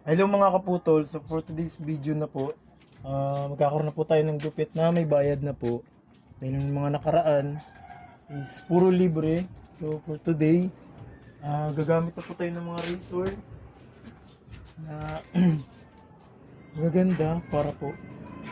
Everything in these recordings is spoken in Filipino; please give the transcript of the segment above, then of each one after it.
Hello mga kaputol, so for today's video na po, magkakaroon na po tayo ng gupit na may bayad na po. Dahil yung mga nakaraan is puro libre. So for today, gagamit na po tayo ng mga razor na magaganda para po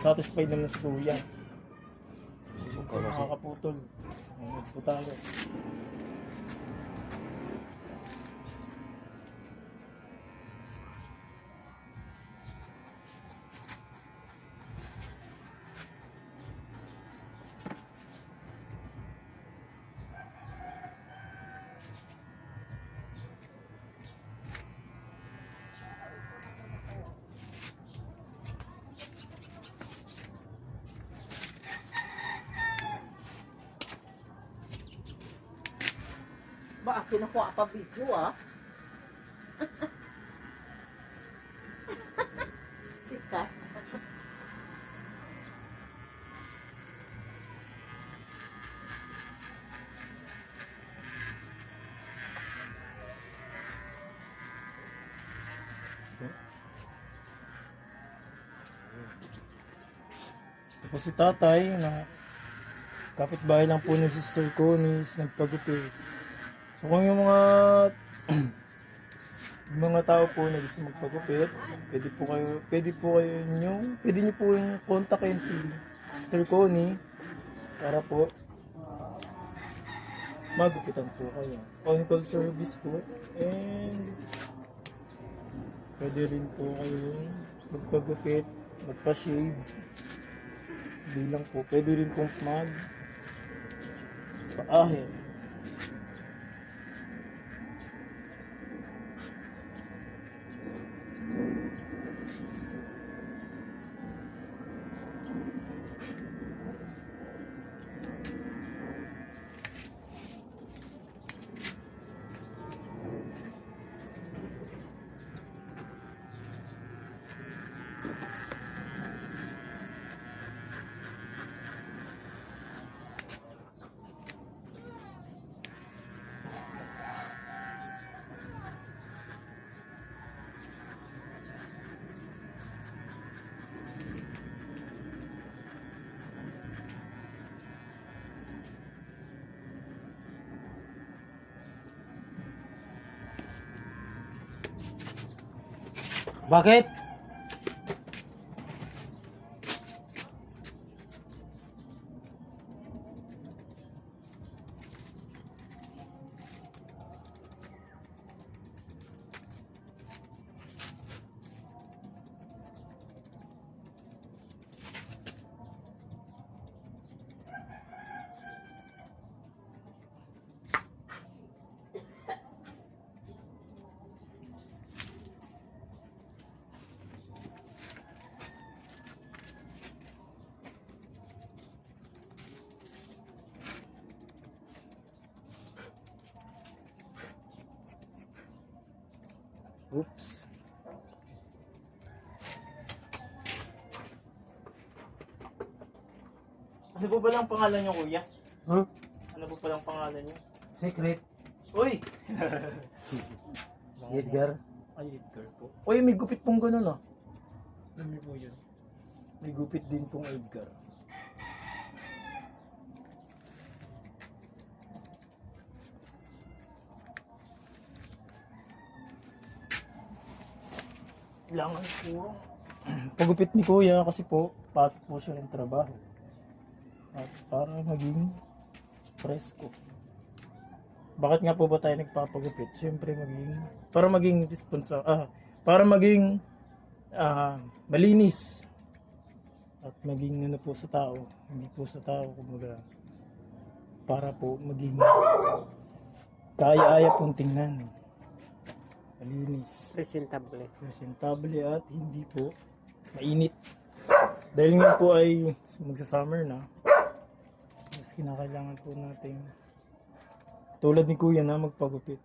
satisfied naman si kuya. So po mga kaputol, magod po tayo. Ba, kinukuha pa video ah. Sikat. Tapos si tatay na kapitbahay lang po ng sister ko is nagpagupit. So kung yung mga yung mga tao po na gusto magpagupit, pwede niyo po yung kontakin si Sister Connie para po magupitan po kayo. On-call service po, and pwede rin po kayong magpagupit, magpa-shave. Hindi lang po, pwede rin po paahe. Bakit? Oops. Ano po ba lang pangalan niyo, kuya? Huh? Ano po palang pangalan niyo? Secret. Uy! Edgar. Ay, Edgar po. Uy, may gupit pong ganun ah. Alam niyo po yun. May gupit din pong Edgar. Kailangan po pagupit ni kuya kasi po pasok po siya ng trabaho. At para maging presko. Bakit nga po ba tayo nagpapagupit? Siyempre para maging para maging malinis at maging ano po sa tao, hindi po sa tao, kumbaga para po maging kaaya-aya pong tingnan, malinis, Presentable. presentable at hindi po mainit. Dahil nga po ay magsa-summer na, mas kinakailangan po natin tulad ni kuya na magpagupit.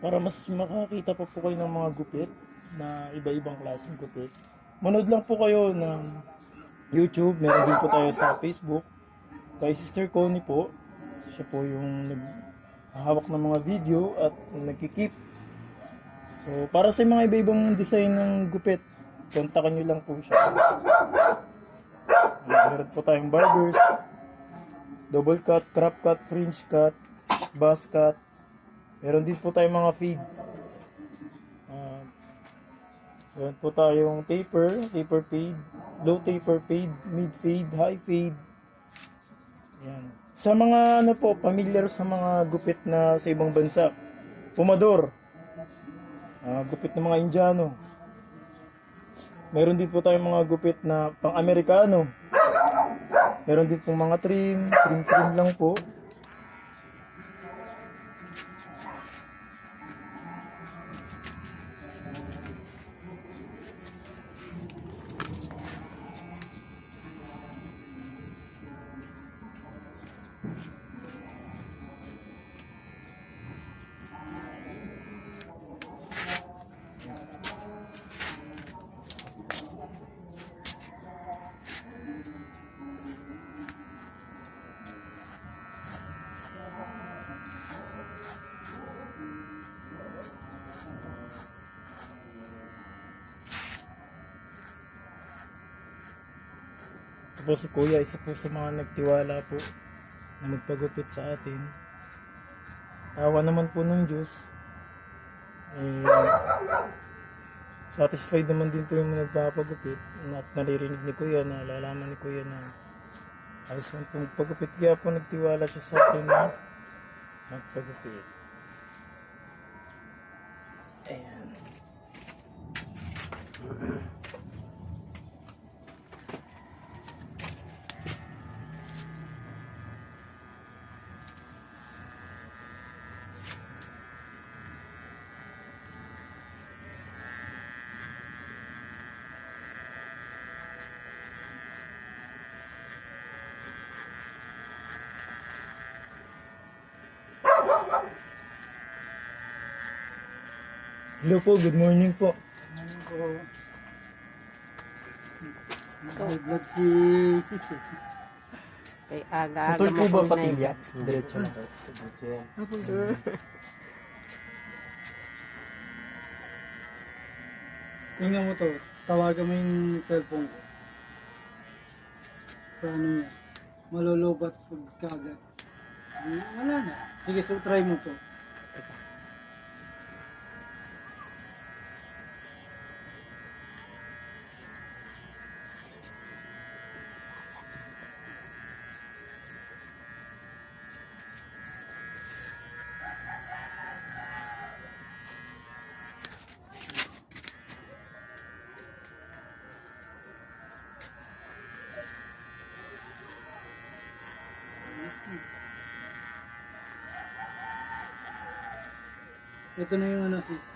para mas makakita pa po kayo ng mga gupit na iba-ibang klaseng gupit. Manood lang po kayo ng YouTube, meron din po tayo sa Facebook. Kay Sister Connie po, siya po yung naghahawak ng mga video at nagkikip. So, para sa mga iba-ibang design ng gupit, kontakan nyo lang po siya. Meron po tayong barbers, double cut, crop cut, fringe cut, buzz cut. Meron din po tayong mga feed. Meron po tayong taper fade, low taper fade, mid fade, high fade. Yan. Sa mga ano po, familiar sa mga gupit na sa ibang bansa, pumador, gupit ng mga Indiano. Meron din po tayong mga gupit na pang-Amerikano. Meron din pong mga trim lang po. Tapos si Kuya, isa po sa mga nagtiwala po na magpagupit sa atin. Tawa naman po ng Diyos. Satisfied naman din po yung nagpapagupit. At naririnig ni Kuya, nalalaman ni Kuya na ayos naman po magpagupit. Kaya po nagtiwala siya sa atin na magpagupit. Ayan. Hello po, good morning po. High blood si Sisi. Kay aga-aga Putol po mo ba kung patilya? naiba. Diretso na. Tingnan mo to. Tawagan mo yung cellphone ko. Sa ano niya. Malulubat pagkagat. Wala na. Sige, so try mo to. Ito na yung ano sis.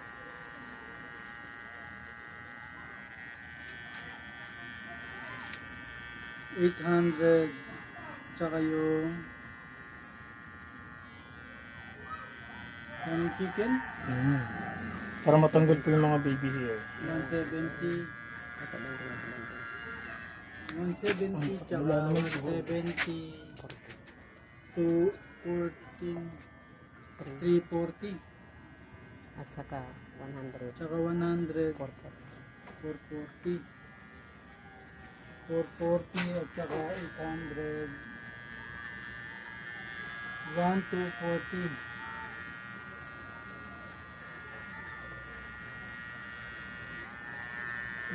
$800 tsaka yung yung chicken Para matanggal po yung mga baby hair. 170 170 tsaka Wala naman po. 170 to 14 340 At saka 100. tsaka 100 Quarter. 440 440 at saka 800 1240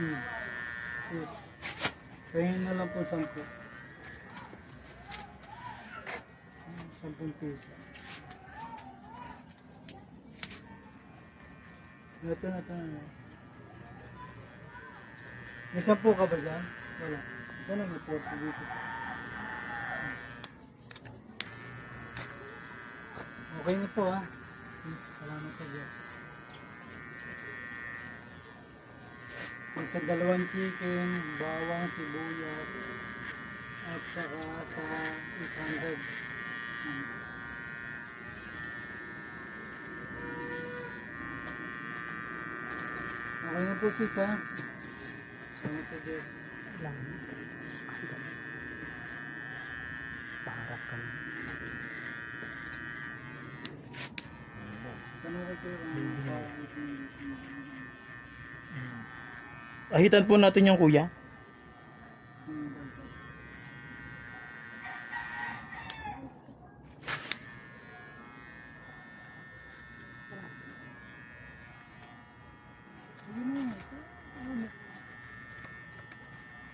yes. Kaya na lang po 10 10 piso. Ito na ito na. May 10 ka ba dyan? Wala. Ito na may 40 dito. Okay na po ha. Yes, salamat sa Diyos. Yung sa dalawang chicken, bawang, sibuyas, at saka sa 800. Okay na po sis ha. Salamat sa Diyos. Lang. Para ka. Tanong ko kayo Ahitan po natin yung kuya.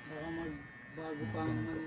Baka magbago pa ang